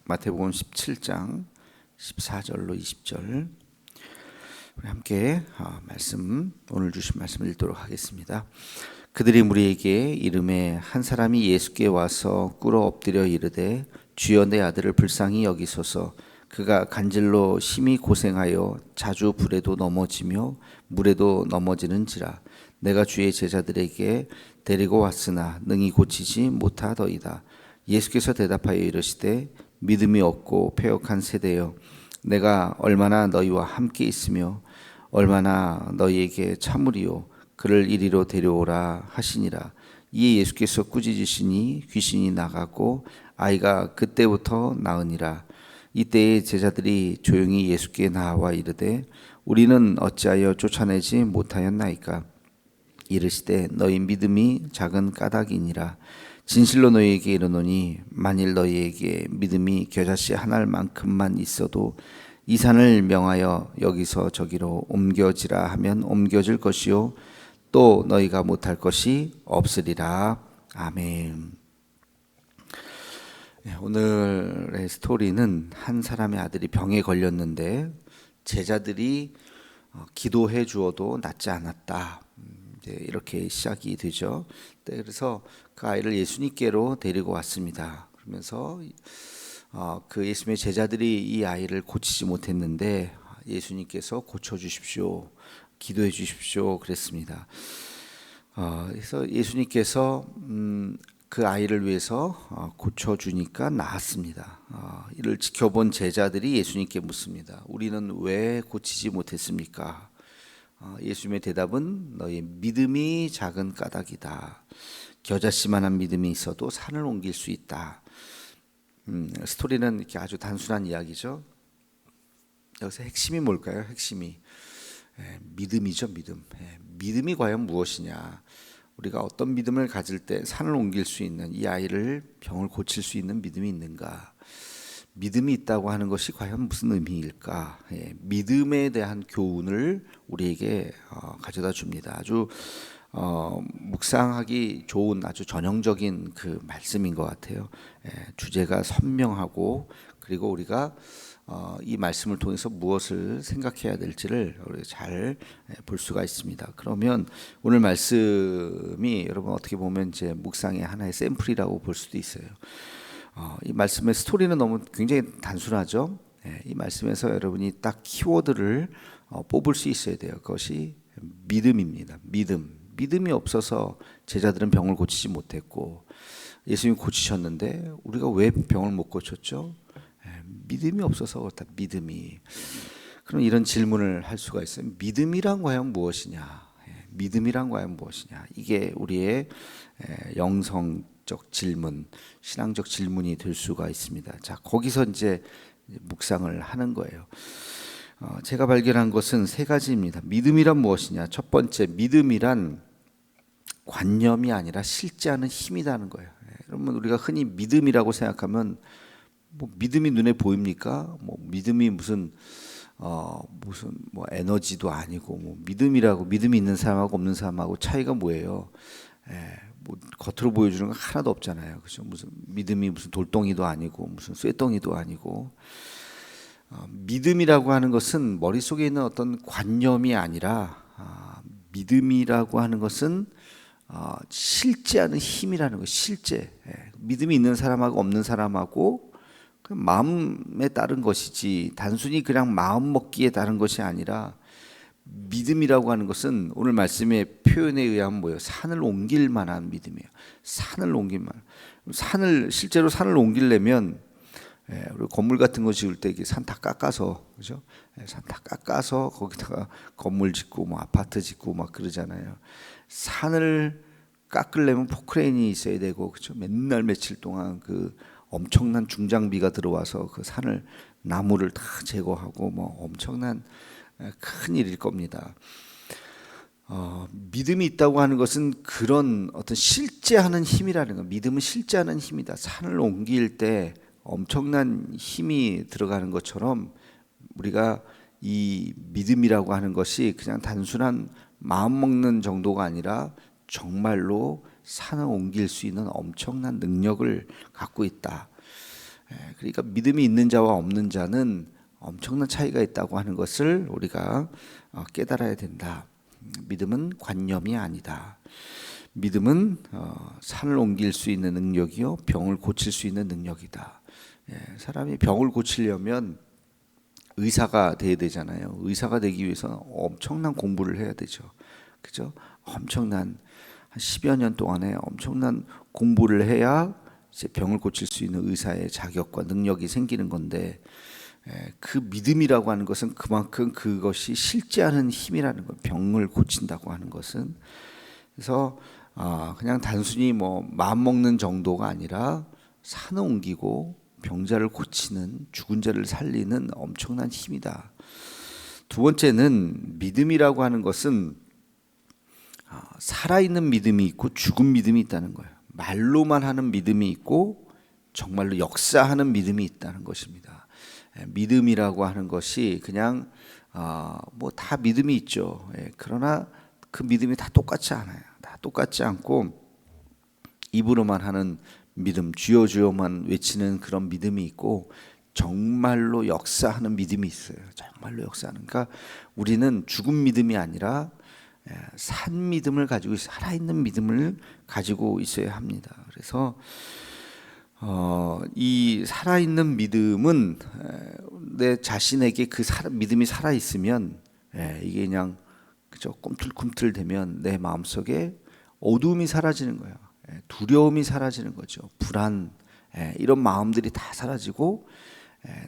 마태복음 17장 14절로 20절 우리 함께 오늘 주신 말씀을 읽도록 하겠습니다. 그들이 무리에게 이르매 한 사람이 예수께 와서 꿇어 엎드려 이르되 주여 내 아들을 불쌍히 여기소서. 그가 간질로 심히 고생하여 자주 불에도 넘어지며 물에도 넘어지는지라. 내가 주의 제자들에게 데리고 왔으나 능히 고치지 못하더이다. 예수께서 대답하여 이르시되 믿음이 없고 패역한 세대여, 내가 얼마나 너희와 함께 있으며 얼마나 너희에게 참으리요. 그를 이리로 데려오라 하시니라. 이에 예수께서 꾸짖으시니 귀신이 나가고 아이가 그때부터 나으니라. 이때에 제자들이 조용히 예수께 나와 이르되 우리는 어찌하여 쫓아내지 못하였나이까. 이르시되 너희 믿음이 작은 까닭이니라. 진실로 너희에게 이르노니 만일 너희에게 믿음이 겨자씨 한 알만큼만 있어도 이 산을 명하여 여기서 저기로 옮겨지라 하면 옮겨질 것이요 또 너희가 못할 것이 없으리라. 아멘. 오늘의 스토리는 한 사람의 아들이 병에 걸렸는데 제자들이 기도해 주어도 낫지 않았다. 이렇게 시작이 되죠. 그래서 그 아이를 예수님께로 데리고 왔습니다. 그러면서 그 예수님의 제자들이 이 아이를 고치지 못했는데 예수님께서 고쳐주십시오, 기도해 주십시오 그랬습니다. 그래서 예수님께서 그 아이를 위해서 고쳐주니까 나았습니다. 이를 지켜본 제자들이 예수님께 묻습니다. 우리는 왜 고치지 못했습니까? 예수님의 대답은 너희 믿음이 작은 까닭이다. 겨자씨만한 믿음이 있어도 산을 옮길 수 있다. 스토리는 이렇게 아주 단순한 이야기죠. 여기서 핵심이 뭘까요? 핵심이 믿음이죠. 믿음. 믿음이 과연 무엇이냐? 우리가 어떤 믿음을 가질 때 산을 옮길 수 있는, 이 아이를 병을 고칠 수 있는 믿음이 있는가? 믿음이 있다고 하는 것이 과연 무슨 의미일까? 믿음에 대한 교훈을 우리에게 가져다 줍니다. 아주 묵상하기 좋은 아주 전형적인 그 말씀인 것 같아요. 주제가 선명하고, 그리고 우리가 이 말씀을 통해서 무엇을 생각해야 될지를 잘 볼 수가 있습니다. 그러면 오늘 말씀이 여러분 어떻게 보면 이제 묵상의 하나의 샘플이라고 볼 수도 있어요. 이 말씀의 스토리는 너무 굉장히 단순하죠. 이 말씀에서 여러분이 딱 키워드를 뽑을 수 있어야 돼요. 그것이 믿음입니다. 믿음이 없어서 제자들은 병을 고치지 못했고 예수님이 고치셨는데 우리가 왜 병을 못 고쳤죠? 믿음이 없어서 그렇다. 믿음이. 그럼 이런 질문을 할 수가 있어요. 믿음이란 과연 무엇이냐? 믿음이란 과연 무엇이냐? 이게 우리의 영성적 질문, 신앙적 질문이 될 수가 있습니다. 자, 거기서 이제 묵상을 하는 거예요. 제가 발견한 것은 세 가지입니다. 믿음이란 무엇이냐? 첫 번째, 믿음이란 관념이 아니라 실제하는 힘이라는 거예요. 여러분, 우리가 흔히 믿음이라고 생각하면 뭐 믿음이 눈에 보입니까? 뭐 믿음이 무슨 에너지도 아니고, 뭐 믿음이 있는 사람하고 없는 사람하고 차이가 뭐예요? 뭐 겉으로 보여주는 건 하나도 없잖아요. 그렇죠? 무슨 믿음이 무슨 돌덩이도 아니고 무슨 쇠덩이도 아니고. 믿음이라고 하는 것은 머릿속에 있는 어떤 관념이 아니라 믿음이라고 하는 것은 실제하는 힘이라는 거예요. 실제. 믿음이 있는 사람하고 없는 사람하고 마음에 따른 것이지 단순히 그냥 마음 먹기에 따른 것이 아니라, 믿음이라고 하는 것은 오늘 말씀의 표현에 의하면 뭐예요? 산을 옮길 만한 믿음이에요. 산을 옮길 만한. 실제로 산을 옮기려면 우리 건물 같은 거 지을 때 이게 산 다 깎아서, 그죠? 산 다 깎아서 거기다가 건물 짓고 뭐 아파트 짓고 막 그러잖아요. 산을 깎으려면 포크레인이 있어야 되고, 그죠? 맨날 며칠 동안 그 엄청난 중장비가 들어와서 그 산을, 나무를 다 제거하고 뭐 엄청난 큰 일일 겁니다. 믿음이 있다고 하는 것은 그런 어떤 실제하는 힘이라는 거. 믿음은 실제하는 힘이다. 산을 옮길 때 엄청난 힘이 들어가는 것처럼 우리가 이 믿음이라고 하는 것이 그냥 단순한 마음 먹는 정도가 아니라 정말로 산을 옮길 수 있는 엄청난 능력을 갖고 있다. 그러니까 믿음이 있는 자와 없는 자는 엄청난 차이가 있다고 하는 것을 우리가 깨달아야 된다. 믿음은 관념이 아니다. 믿음은 산을 옮길 수 있는 능력이요, 병을 고칠 수 있는 능력이다. 사람이 병을 고치려면 의사가 돼야 되잖아요. 의사가 되기 위해서는 엄청난 공부를 해야 되죠. 그죠? 엄청난 한 10여 년 동안에 엄청난 공부를 해야 이제 병을 고칠 수 있는 의사의 자격과 능력이 생기는 건데, 그 믿음이라고 하는 것은 그만큼 그것이 실제하는 힘이라는 거예요. 병을 고친다고 하는 것은. 그래서 그냥 단순히 뭐 마음 먹는 정도가 아니라 산을 옮기고 병자를 고치는, 죽은 자를 살리는 엄청난 힘이다. 두 번째는 믿음이라고 하는 것은 살아있는 믿음이 있고 죽은 믿음이 있다는 거예요. 말로만 하는 믿음이 있고 정말로 역사하는 믿음이 있다는 것입니다. 믿음이라고 하는 것이 그냥 뭐 다 믿음이 있죠. 그러나 그 믿음이 다 똑같지 않아요. 다 똑같지 않고 입으로만 하는 믿음, 주여 주여만 외치는 그런 믿음이 있고 정말로 역사하는 믿음이 있어요. 정말로 역사하는. 그러니까 우리는 죽은 믿음이 아니라 산 믿음을 가지고 살아있는 믿음을 가지고 있어야 합니다. 그래서 이 살아있는 믿음은 내 자신에게 그 믿음이 살아있으면 이게 그냥 그저 꿈틀꿈틀대면 내 마음속에 어두움이 사라지는 거예요. 두려움이 사라지는 거죠. 불안, 이런 마음들이 다 사라지고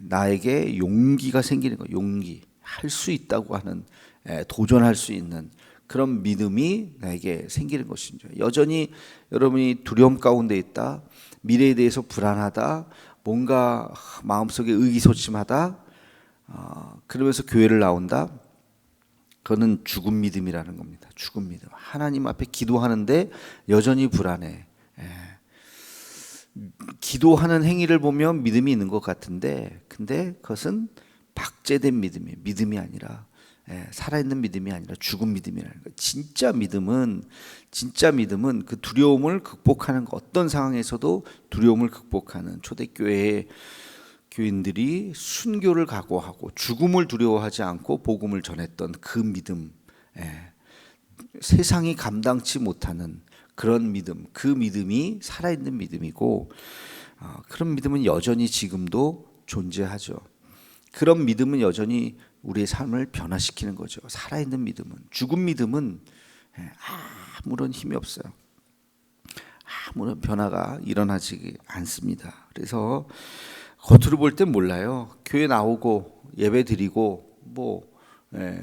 나에게 용기가 생기는 거예요. 용기, 할 수 있다고 하는, 도전할 수 있는 그런 믿음이 나에게 생기는 것이죠. 여전히 여러분이 두려움 가운데 있다, 미래에 대해서 불안하다, 뭔가 마음속에 의기소침하다, 그러면서 교회를 나온다. 그거는 죽은 믿음이라는 겁니다. 죽은 믿음. 하나님 앞에 기도하는데 여전히 불안해. 기도하는 행위를 보면 믿음이 있는 것 같은데, 근데 그것은 박제된 믿음이에요. 믿음이 아니라, 살아있는 믿음이 아니라 죽은 믿음이라는 거예요. 진짜 믿음은 그 두려움을 극복하는, 어떤 상황에서도 두려움을 극복하는, 초대교회의 교인들이 순교를 각오하고 죽음을 두려워하지 않고 복음을 전했던 그 믿음, 세상이 감당치 못하는 그런 믿음, 그 믿음이 살아있는 믿음이고, 그런 믿음은 여전히 지금도 존재하죠. 그런 믿음은 여전히 우리의 삶을 변화시키는 거죠. 살아있는 믿음은. 죽은 믿음은 아무런 힘이 없어요. 아무런 변화가 일어나지 않습니다. 그래서 겉으로 볼 땐 몰라요. 교회 나오고 예배 드리고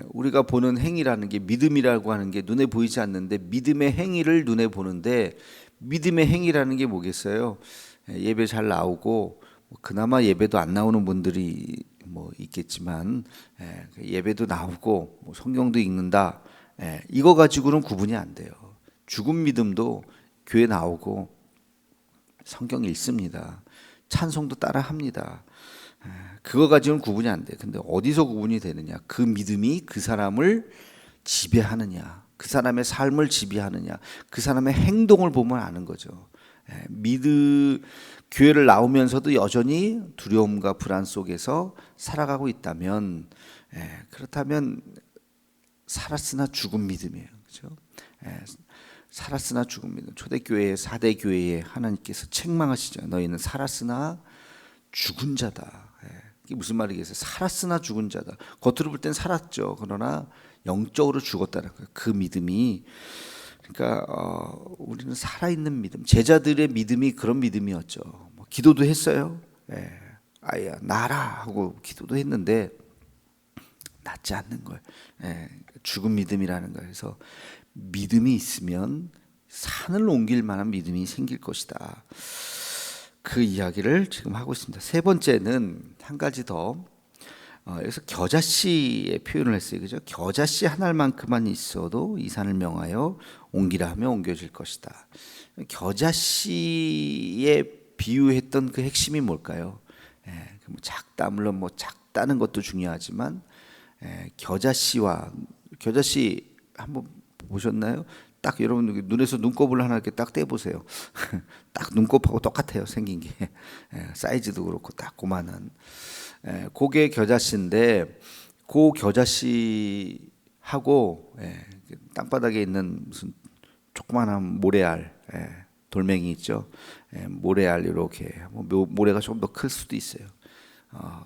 우리가 보는 행위라는 게, 믿음이라고 하는 게 눈에 보이지 않는데 믿음의 행위를 눈에 보는데, 믿음의 행위라는 게 뭐겠어요? 예배 잘 나오고, 그나마 예배도 안 나오는 분들이 있겠지만, 예배도 나오고 성경도 읽는다, 이거 가지고는 구분이 안 돼요. 죽은 믿음도 교회 나오고 성경 읽습니다. 찬송도 따라 합니다. 그거 가지고는 구분이 안 돼. 근데 어디서 구분이 되느냐? 그 믿음이 그 사람을 지배하느냐, 그 사람의 삶을 지배하느냐, 그 사람의 행동을 보면 아는 거죠. 교회를 나오면서도 여전히 두려움과 불안 속에서 살아가고 있다면, 그렇다면 살았으나 죽은 믿음이에요. 그렇죠? 살았으나 죽은 믿음. 초대교회, 4대 교회에 하나님께서 책망하시죠. 너희는 살았으나 죽은 자다. 이게 무슨 말이겠어요? 살았으나 죽은 자다. 겉으로 볼 땐 살았죠. 그러나 영적으로 죽었다는 거예요. 그 믿음이. 그러니까 우리는 살아있는 믿음, 제자들의 믿음이 그런 믿음이었죠. 기도도 했어요. 아야 나라 하고 기도도 했는데 낫지 않는 거예요. 죽은 믿음이라는 거예요. 그래서 믿음이 있으면 산을 옮길 만한 믿음이 생길 것이다. 그 이야기를 지금 하고 있습니다. 세 번째는 한 가지 더, 여기서 겨자씨의 표현을 했어요. 그죠? 겨자씨 한 알만큼만 있어도 이 산을 명하여 옮기라 하면 옮겨질 것이다. 겨자씨에 비유했던 그 핵심이 뭘까요? 작다, 물론 작다는 것도 중요하지만, 겨자씨 한번 보셨나요? 딱 여러분 눈에서 눈곱을 하나 이렇게 딱 떼보세요. 딱 눈곱하고 똑같아요, 생긴 게. 사이즈도 그렇고 딱 고만한. 그게 겨자씨인데 그 겨자씨하고 땅바닥에 있는 무슨 조그만한 모래알, 돌멩이 있죠. 모래알 이렇게 모래가 조금 더 클 수도 있어요.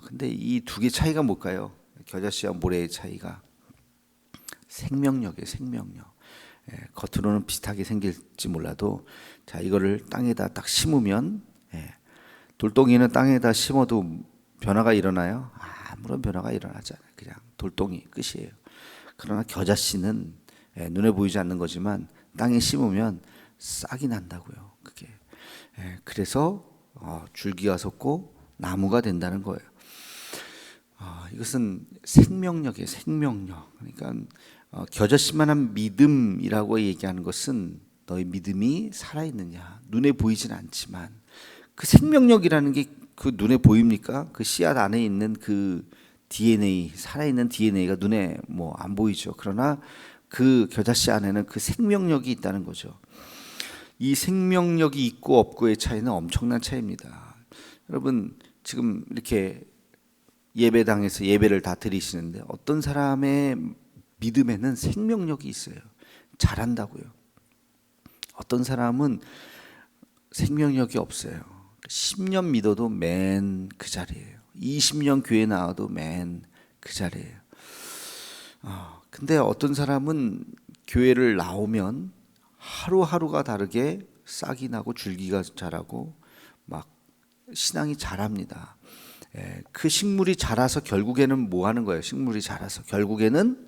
근데 이 두 개 차이가 뭘까요? 겨자씨와 모래의 차이가 생명력이에요. 생명력. 겉으로는 비슷하게 생길지 몰라도 자 이거를 땅에다 딱 심으면 돌덩이는 땅에다 심어도 변화가 일어나요? 아무런 변화가 일어나지 않아요. 그냥 돌덩이 끝이에요. 그러나 겨자씨는 눈에 보이지 않는 거지만 땅에 심으면 싹이 난다고요. 그게 그래서 줄기가 섰고 나무가 된다는 거예요. 이것은 생명력이에요. 생명력. 그러니까 겨자씨만한 믿음이라고 얘기하는 것은 너의 믿음이 살아있느냐. 눈에 보이진 않지만 그 생명력이라는 게 그 눈에 보입니까? 그 씨앗 안에 있는 그 DNA, 살아있는 DNA가 눈에 뭐 안 보이죠. 그러나 그 겨자씨 안에는 그 생명력이 있다는 거죠. 이 생명력이 있고 없고의 차이는 엄청난 차이입니다. 여러분 지금 이렇게 예배당에서 예배를 다 드리시는데 어떤 사람의 믿음에는 생명력이 있어요. 잘한다고요. 어떤 사람은 생명력이 없어요. 10년 믿어도 맨 그 자리예요. 20년 교회 나와도 맨 그 자리예요. 근데 어떤 사람은 교회를 나오면 하루하루가 다르게 싹이 나고 줄기가 자라고 막 신앙이 자랍니다. 그 식물이 자라서 결국에는 뭐 하는 거예요? 식물이 자라서 결국에는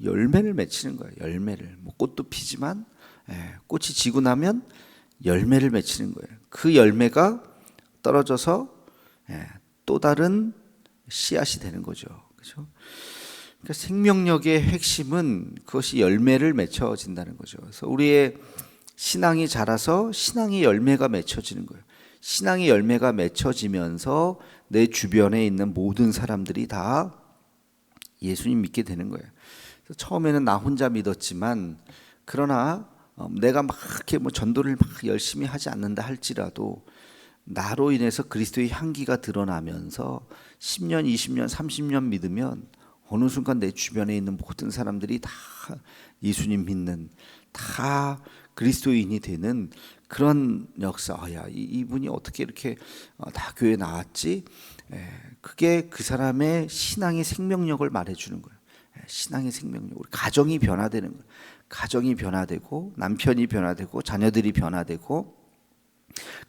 열매를 맺히는 거예요. 열매를. 뭐 꽃도 피지만 꽃이 지고 나면 열매를 맺히는 거예요. 그 열매가 떨어져서 또 다른 씨앗이 되는 거죠. 그렇죠? 그러니까 생명력의 핵심은 그것이 열매를 맺혀진다는 거죠. 그래서 우리의 신앙이 자라서 신앙의 열매가 맺혀지는 거예요. 신앙의 열매가 맺혀지면서 내 주변에 있는 모든 사람들이 다 예수님 믿게 되는 거예요. 그래서 처음에는 나 혼자 믿었지만 그러나 내가 막 이렇게 뭐 전도를 막 열심히 하지 않는다 할지라도 나로 인해서 그리스도의 향기가 드러나면서 10년, 20년, 30년 믿으면 어느 순간 내 주변에 있는 모든 사람들이 다 예수님 믿는 다 그리스도인이 되는 그런 역사. 야, 이분이 어떻게 이렇게 다 교회 나왔지? 그게 그 사람의 신앙의 생명력을 말해주는 거예요. 신앙의 생명력. 우리 가정이 변화되는 거예요. 가정이 변화되고 남편이 변화되고 자녀들이 변화되고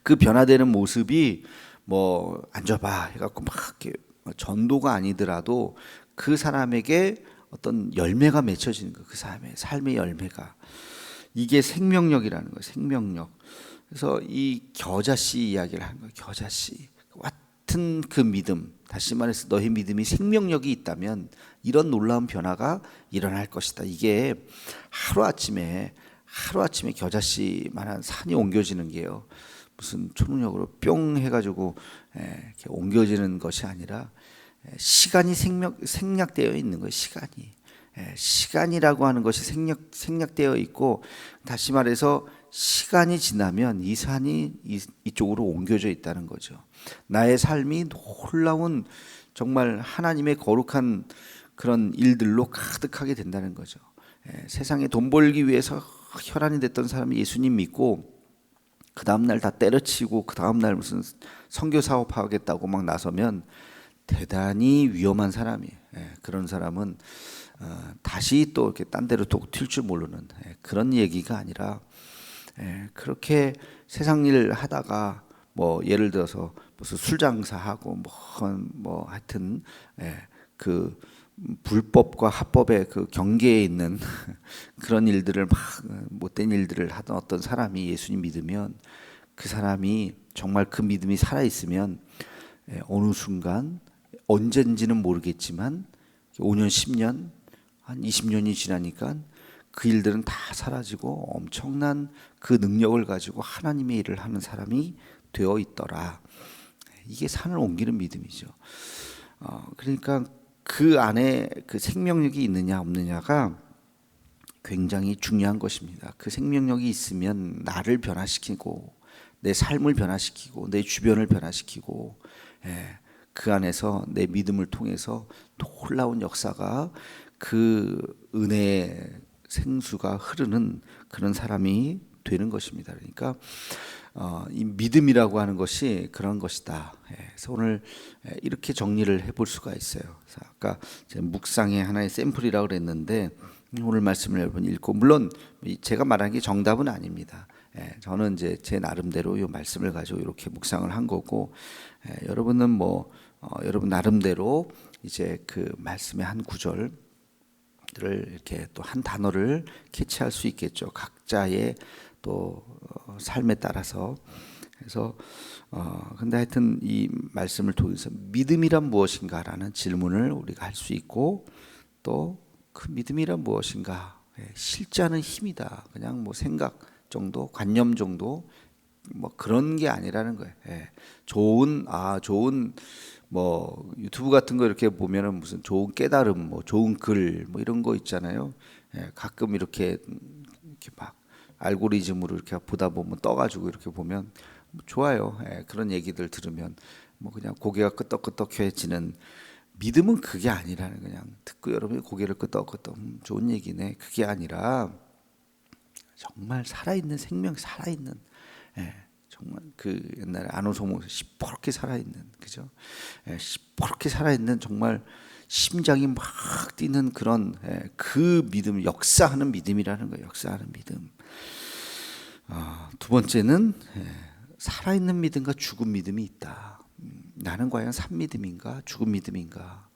그 변화되는 모습이 뭐 앉아봐 해갖고 막 이렇게 전도가 아니더라도 그 사람에게 어떤 열매가 맺혀지는 거예요. 그 사람의 삶의 열매가. 이게 생명력이라는 거예요. 생명력. 그래서 이 겨자씨 이야기를 하는 거예요. 겨자씨. 같은 그 믿음. 다시 말해서 너의 믿음이 생명력이 있다면 이런 놀라운 변화가 일어날 것이다. 이게 하루아침에 겨자씨만한 산이 옮겨지는 게요. 무슨 초능력으로 뿅 해가지고 이렇게 옮겨지는 것이 아니라 시간이 생략되어 있는 거예요. 시간이라고 하는 것이 생략되어 있고 다시 말해서 시간이 지나면 이 산이 이쪽으로 옮겨져 있다는 거죠. 나의 삶이 놀라운 정말 하나님의 거룩한 그런 일들로 가득하게 된다는 거죠. 세상에 돈 벌기 위해서 혈안이 됐던 사람이 예수님 믿고 그 다음날 다 때려치고 그 다음날 무슨 선교 사업하겠다고 막 나서면 대단히 위험한 사람이에요. 그런 사람은 다시 또 이렇게 딴 데로 또 튈 줄 모르는 그런 얘기가 아니라 그렇게 세상 일 하다가 뭐 예를 들어서 무슨 술 장사하고 뭐 하여튼 그 불법과 합법의 그 경계에 있는 그런 일들을 막 못된 일들을 하던 어떤 사람이 예수님 믿으면 그 사람이 정말 그 믿음이 살아 있으면 어느 순간 언젠지는 모르겠지만 5년, 10년, 한 20년이 지나니까 그 일들은 다 사라지고 엄청난 그 능력을 가지고 하나님의 일을 하는 사람이 되어 있더라. 이게 산을 옮기는 믿음이죠. 그러니까 그 안에 그 생명력이 있느냐 없느냐가 굉장히 중요한 것입니다. 그 생명력이 있으면 나를 변화시키고 내 삶을 변화시키고 내 주변을 변화시키고, 그 안에서 내 믿음을 통해서 놀라운 역사가, 그 은혜의 생수가 흐르는 그런 사람이 되는 것입니다. 그러니까 이 믿음이라고 하는 것이 그런 것이다. 그래서 오늘 이렇게 정리를 해볼 수가 있어요. 그래서 아까 묵상의 하나의 샘플이라고 그랬는데, 오늘 말씀을 여러분 읽고, 물론 제가 말한 게 정답은 아닙니다. 저는 이제 제 나름대로 이 말씀을 가지고 이렇게 묵상을 한 거고, 여러분은 여러분 나름대로 이제 그 말씀의 한 구절을 이렇게 또 한 단어를 캐치할 수 있겠죠. 각자의 또 삶에 따라서. 그래서 근데 하여튼 이 말씀을 통해서 믿음이란 무엇인가라는 질문을 우리가 할 수 있고, 또 그 믿음이란 무엇인가, 실제하는 힘이다. 그냥 생각 정도, 관념 정도, 그런 게 아니라는 거예요. 좋은 유튜브 같은 거 이렇게 보면은 무슨 좋은 깨달음, 좋은 글, 이런 거 있잖아요. 가끔 이렇게 막 알고리즘으로 이렇게 보다 보면 떠가지고 이렇게 보면 좋아요. 그런 얘기들 들으면 그냥 고개가 끄덕끄덕해지는, 믿음은 그게 아니라는, 그냥 듣고 여러분이 고개를 끄덕끄덕 좋은 얘기네, 그게 아니라 정말 살아있는 생명, 살아있는, 정말 그 옛날에 안호소모 시퍼렇게 살아있는, 그죠? 시퍼렇게 살아있는, 정말 심장이 막 뛰는 그런, 그 믿음, 역사하는 믿음이라는 거예요. 역사하는 믿음. 두 번째는 살아있는 믿음과 죽은 믿음이 있다. 나는 과연 산 믿음인가 죽은 믿음인가?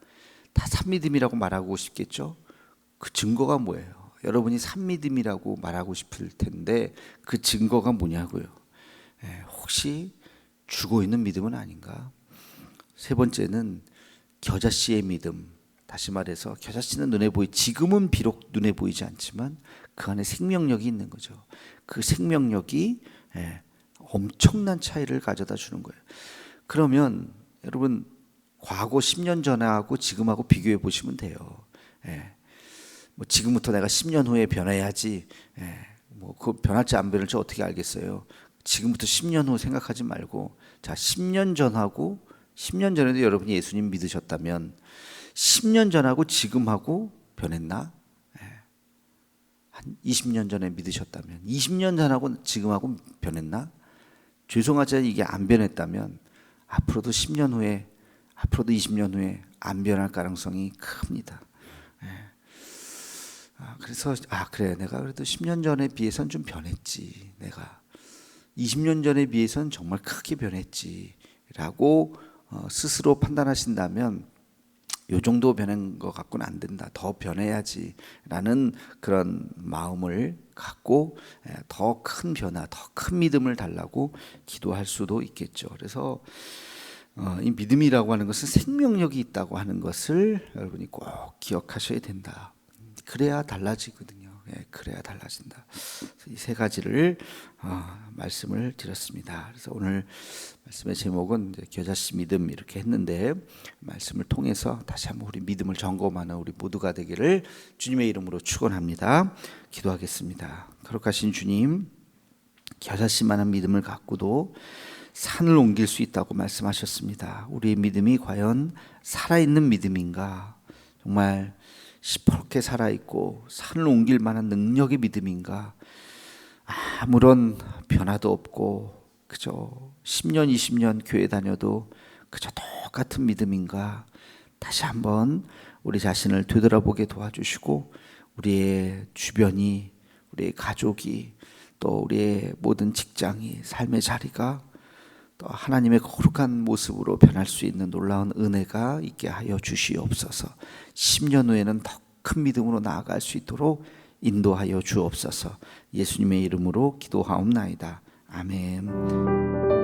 다 산 믿음이라고 말하고 싶겠죠? 그 증거가 뭐예요? 여러분이 산 믿음이라고 말하고 싶을 텐데 그 증거가 뭐냐고요? 혹시 죽어 있는 믿음은 아닌가? 세 번째는 겨자씨의 믿음. 다시 말해서 겨자씨는 지금은 비록 눈에 보이지 않지만 그 안에 생명력이 있는 거죠. 그 생명력이 엄청난 차이를 가져다 주는 거예요. 그러면 여러분 과거 10년 전하고 지금하고 비교해 보시면 돼요. 지금부터 내가 10년 후에 변해야지. 그 변할지 안 변할지 어떻게 알겠어요? 지금부터 10년 후 생각하지 말고, 자, 10년 전하고 10년 전에도 여러분이 예수님 믿으셨다면 10년 전하고 지금하고 변했나? 한 20년 전에 믿으셨다면 20년 전하고 지금하고 변했나? 죄송하지만 이게 안 변했다면 앞으로도 10년 후에, 앞으로도 20년 후에 안 변할 가능성이 큽니다. 그래서 그래, 내가 그래도 10년 전에 비해서는 좀 변했지, 내가 20년 전에 비해서는 정말 크게 변했지라고 스스로 판단하신다면 요 정도 변한 것 갖고는 안 된다, 더 변해야지라는 그런 마음을 갖고 더 큰 변화, 더 큰 믿음을 달라고 기도할 수도 있겠죠. 그래서 이 믿음이라고 하는 것은 생명력이 있다고 하는 것을 여러분이 꼭 기억하셔야 된다. 그래야 달라지거든요. 그래야 달라진다. 이 세 가지를 말씀을 드렸습니다. 그래서 오늘 말씀의 제목은 겨자씨 믿음 이렇게 했는데, 말씀을 통해서 다시 한번 우리 믿음을 점검하는 우리 모두가 되기를 주님의 이름으로 축원합니다. 기도하겠습니다. 거룩하신 주님, 겨자씨만한 믿음을 갖고도 산을 옮길 수 있다고 말씀하셨습니다. 우리의 믿음이 과연 살아있는 믿음인가? 정말 시퍼렇게 살아있고 산을 옮길 만한 능력의 믿음인가? 아무런 변화도 없고 그저 10년 20년 교회 다녀도 그저 똑같은 믿음인가? 다시 한번 우리 자신을 되돌아보게 도와주시고, 우리의 주변이, 우리의 가족이, 또 우리의 모든 직장이, 삶의 자리가 또 하나님의 거룩한 모습으로 변할 수 있는 놀라운 은혜가 있게 하여 주시옵소서. 10년 후에는 더 큰 믿음으로 나아갈 수 있도록 인도하여 주옵소서. 예수님의 이름으로 기도하옵나이다. 아멘.